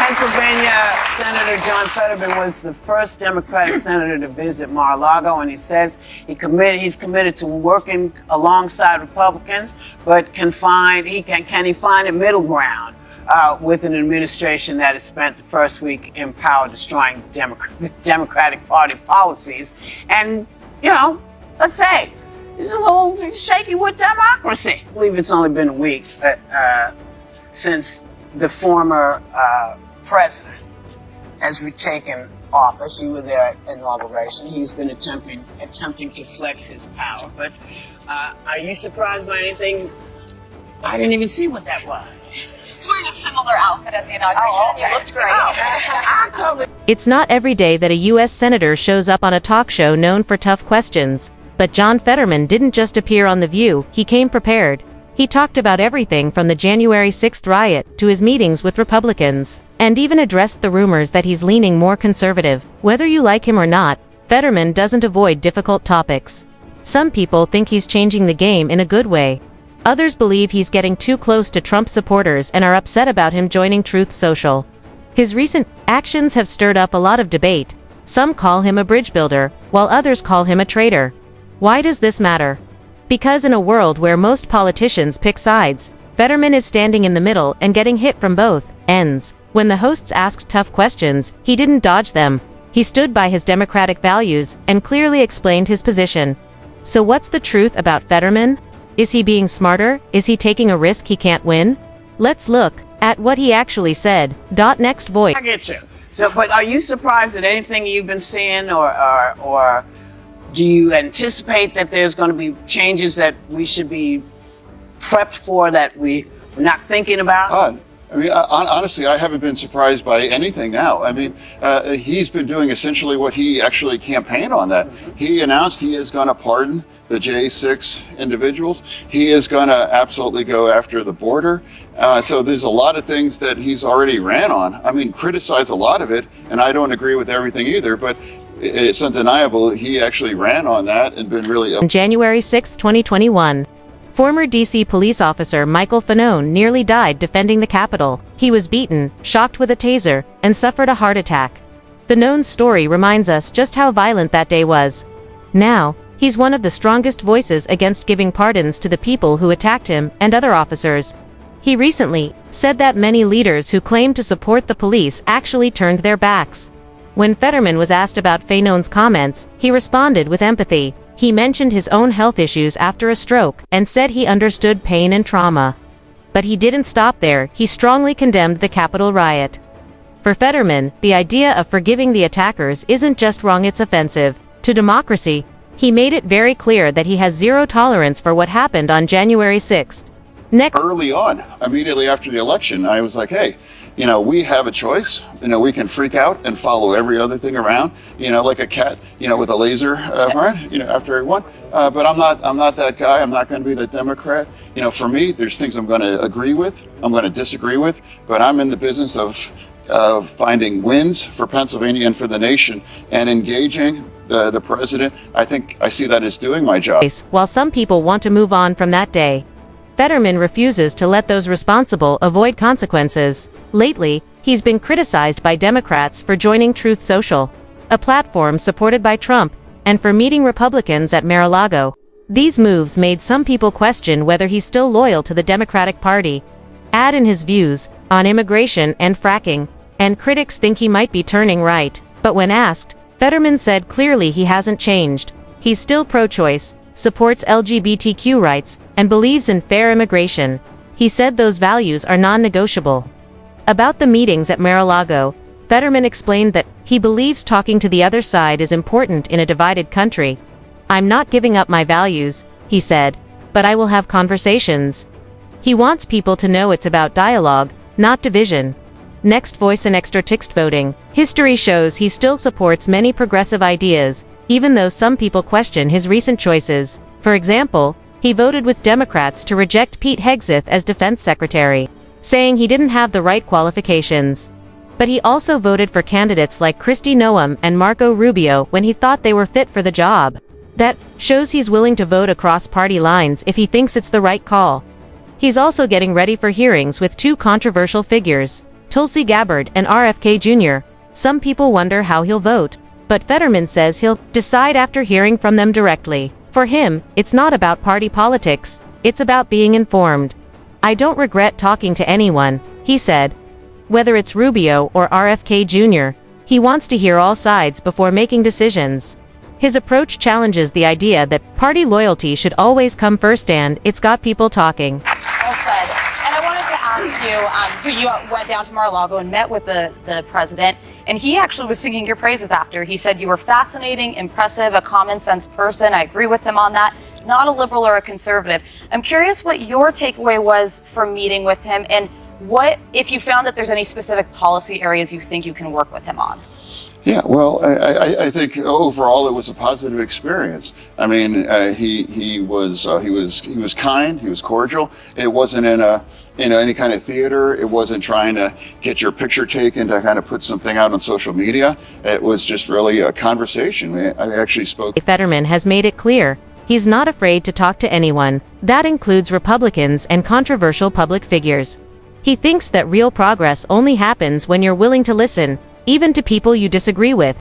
Pennsylvania Senator John Fetterman was the first Democratic senator to visit Mar-a-Lago, and he says he's committed to working alongside Republicans, but can he find a middle ground with an administration that has spent the first week in power destroying Democratic Party policies. And, let's say, he's a little shaky with democracy. I believe it's only been a week since the former president has retaken office. You were there at inauguration. He's been attempting to flex his power. But are you surprised by anything? I didn't even see what that was. He's wearing a similar outfit at the inauguration. Oh, okay. You looked great. Totally. It's not every day that a U.S. senator shows up on a talk show known for tough questions. But John Fetterman didn't just appear on The View, he came prepared. He talked about everything from the January 6th riot to his meetings with Republicans, and even addressed the rumors that he's leaning more conservative. Whether you like him or not, Fetterman doesn't avoid difficult topics. Some people think he's changing the game in a good way. Others believe he's getting too close to Trump supporters and are upset about him joining Truth Social. His recent actions have stirred up a lot of debate. Some call him a bridge builder, while others call him a traitor. Why does this matter? Because in a world where most politicians pick sides, Fetterman is standing in the middle and getting hit from both ends. When the hosts asked tough questions, he didn't dodge them. He stood by his democratic values and clearly explained his position. So what's the truth about Fetterman? Is he being smarter? Is he taking a risk he can't win? Let's look at what he actually said. Next voice. I get you. So, but are you surprised at anything you've been seeing, or do you anticipate that there's going to be changes that we should be prepped for that we're not thinking about? Honestly, I haven't been surprised by anything now. He's been doing essentially what he actually campaigned on that. He announced he is going to pardon the J6 individuals. He is going to absolutely go after the border. So there's a lot of things that he's already ran on. Criticize a lot of it, and I don't agree with everything either, but it's undeniable he actually ran on that and been really... On January 6, 2021. Former D.C. police officer Michael Fanone nearly died defending the Capitol. He was beaten, shocked with a taser, and suffered a heart attack. Fanone's story reminds us just how violent that day was. Now, he's one of the strongest voices against giving pardons to the people who attacked him and other officers. He recently said that many leaders who claimed to support the police actually turned their backs. When Fetterman was asked about Fanone's comments, he responded with empathy. He mentioned his own health issues after a stroke and said he understood pain and trauma. But he didn't stop there. He strongly condemned the Capitol riot. For Fetterman, the idea of forgiving the attackers isn't just wrong, it's offensive to democracy. He made it very clear that he has zero tolerance for what happened on January 6th. Early on, immediately after the election, I was like, hey, we have a choice. We can freak out and follow every other thing around, like a cat, with a laser, after everyone. But I'm not that guy. I'm not going to be the Democrat. For me, there's things I'm going to agree with, I'm going to disagree with, but I'm in the business of finding wins for Pennsylvania and for the nation and engaging the president. I think I see that as doing my job. While some people want to move on from that day, Fetterman refuses to let those responsible avoid consequences. Lately, he's been criticized by Democrats for joining Truth Social, a platform supported by Trump, and for meeting Republicans at Mar-a-Lago. These moves made some people question whether he's still loyal to the Democratic Party. Add in his views on immigration and fracking, and critics think he might be turning right. But when asked, Fetterman said clearly he hasn't changed. He's still pro-choice, supports LGBTQ rights, and believes in fair immigration. He said those values are non-negotiable. About the meetings at Mar-a-Lago, Fetterman explained that he believes talking to the other side is important in a divided country. "I'm not giving up my values," he said, "but I will have conversations." He wants people to know it's about dialogue, not division. Next voice and extra text voting. History shows he still supports many progressive ideas, even though some people question his recent choices. For example, he voted with Democrats to reject Pete Hegseth as defense secretary, saying he didn't have the right qualifications. But he also voted for candidates like Kristi Noem and Marco Rubio when he thought they were fit for the job. That shows he's willing to vote across party lines if he thinks it's the right call. He's also getting ready for hearings with two controversial figures. Tulsi Gabbard, and RFK Jr. Some people wonder how he'll vote, but Fetterman says he'll decide after hearing from them directly. For him, it's not about party politics, it's about being informed. I don't regret talking to anyone, he said. Whether it's Rubio or RFK Jr., he wants to hear all sides before making decisions. His approach challenges the idea that party loyalty should always come first, and it's got people talking. Well said. And I wanted to ask you, so you went down to Mar-a-Lago and met with the president, and he actually was singing your praises after. He said you were fascinating, impressive, a common sense person. I agree with him on that. Not a liberal or a conservative. I'm curious what your takeaway was from meeting with him, and what if you found that there's any specific policy areas you think you can work with him on? Yeah, well, I think overall it was a positive experience. I mean, he was kind, he was cordial. It wasn't in any kind of theater. It wasn't trying to get your picture taken to kind of put something out on social media. It was just really a conversation. I actually spoke. Fetterman has made it clear he's not afraid to talk to anyone. That includes Republicans and controversial public figures. He thinks that real progress only happens when you're willing to listen, even to people you disagree with.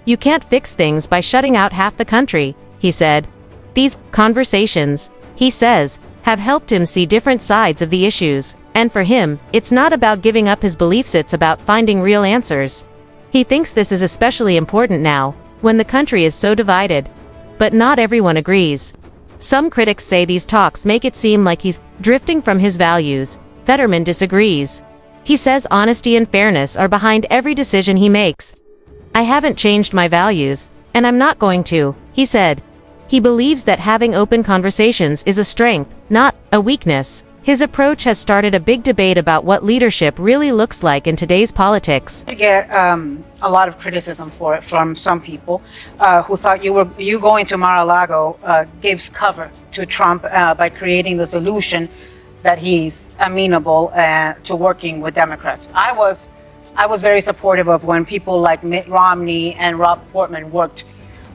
You can't fix things by shutting out half the country, he said. These conversations, he says, have helped him see different sides of the issues, and for him, it's not about giving up his beliefs, it's about finding real answers. He thinks this is especially important now, when the country is so divided. But not everyone agrees. Some critics say these talks make it seem like he's drifting from his values. Fetterman disagrees. He says honesty and fairness are behind every decision he makes. I haven't changed my values, and I'm not going to, he said. He believes that having open conversations is a strength, not a weakness. His approach has started a big debate about what leadership really looks like in today's politics. I get a lot of criticism for it from some people who thought you going to Mar-a-Lago gives cover to Trump by creating this illusion that he's amenable to working with Democrats. I was very supportive of when people like Mitt Romney and Rob Portman worked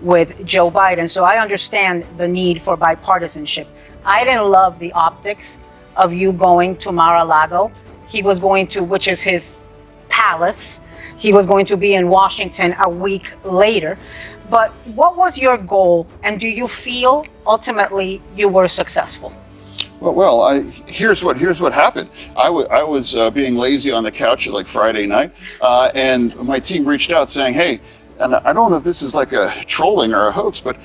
with Joe Biden, so I understand the need for bipartisanship. I didn't love the optics of you going to Mar-a-Lago. He was going to, which is his palace, he was going to be in Washington a week later. But what was your goal, and do you feel ultimately you were successful? Well, here's what happened. I was being lazy on the couch at like Friday night, and my team reached out saying, "Hey," and I don't know if this is like a trolling or a hoax, but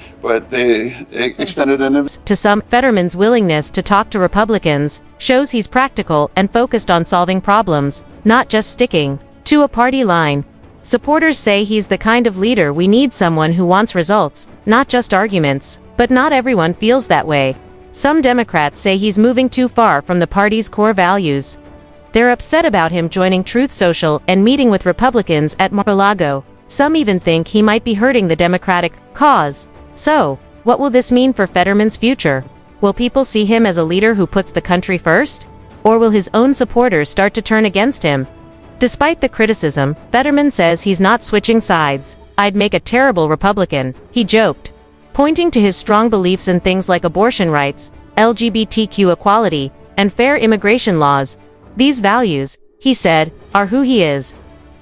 they extended an invitation. To some, Fetterman's willingness to talk to Republicans shows he's practical and focused on solving problems, not just sticking to a party line. Supporters say he's the kind of leader we need, someone who wants results, not just arguments. But not everyone feels that way. Some Democrats say he's moving too far from the party's core values. They're upset about him joining Truth Social and meeting with Republicans at Mar-a-Lago. Some even think he might be hurting the Democratic cause. So, what will this mean for Fetterman's future? Will people see him as a leader who puts the country first? Or will his own supporters start to turn against him? Despite the criticism, Fetterman says he's not switching sides. "I'd make a terrible Republican," he joked, pointing to his strong beliefs in things like abortion rights, LGBTQ equality, and fair immigration laws. These values, he said, are who he is.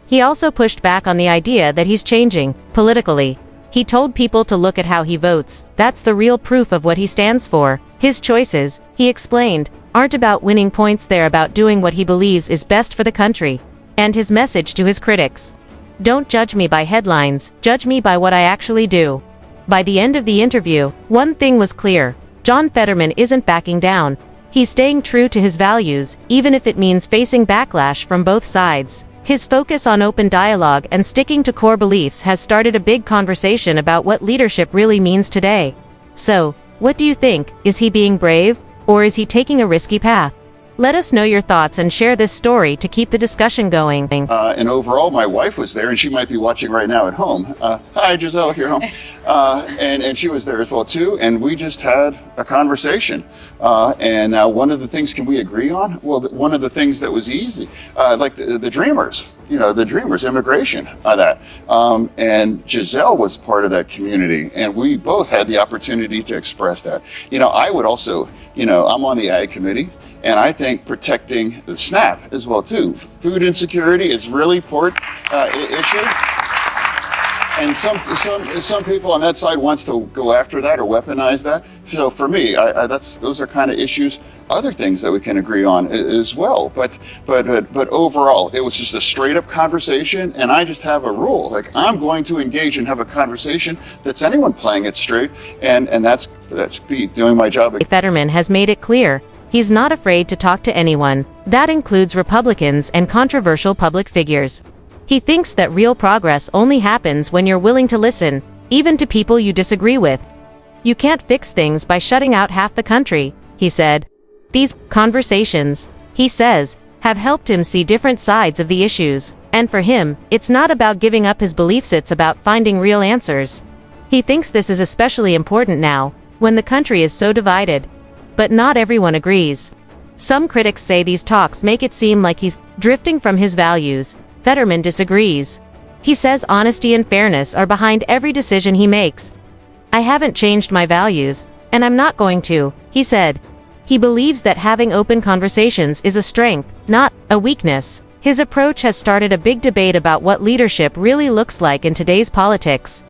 He also pushed back on the idea that he's changing politically. He told people to look at how he votes. That's the real proof of what he stands for. His choices, he explained, aren't about winning points, they're about doing what he believes is best for the country. And his message to his critics: don't judge me by headlines, judge me by what I actually do. By the end of the interview, one thing was clear: John Fetterman isn't backing down. He's staying true to his values, even if it means facing backlash from both sides. His focus on open dialogue and sticking to core beliefs has started a big conversation about what leadership really means today. So, what do you think? Is he being brave, or is he taking a risky path? Let us know your thoughts and share this story to keep the discussion going. And overall, my wife was there, and she might be watching right now at home. Hi, Giselle, here home. And she was there as well, too. And we just had a conversation. And one of the things, can we agree on? Well, one of the things that was easy, like the dreamers. the Dreamers, immigration, that. And Giselle was part of that community, and we both had the opportunity to express that. I would also, I'm on the Ag Committee, and I think protecting the SNAP as well too. Food insecurity is really important issue. And some people on that side wants to go after that or weaponize that. So for me, those are kind of issues. Other things that we can agree on as well. But overall, it was just a straight up conversation, and I just have a rule. Like, I'm going to engage and have a conversation that's anyone playing it straight, and that's me doing my job. Fetterman has made it clear he's not afraid to talk to anyone. That includes Republicans and controversial public figures. He thinks that real progress only happens when you're willing to listen, even to people you disagree with. You can't fix things by shutting out half the country, he said. These conversations, he says, have helped him see different sides of the issues, and for him, it's not about giving up his beliefs, it's about finding real answers. He thinks this is especially important now, when the country is so divided. But not everyone agrees. Some critics say these talks make it seem like he's drifting from his values. Fetterman disagrees. He says honesty and fairness are behind every decision he makes. I haven't changed my values, and I'm not going to, he said. He believes that having open conversations is a strength, not a weakness. His approach has started a big debate about what leadership really looks like in today's politics.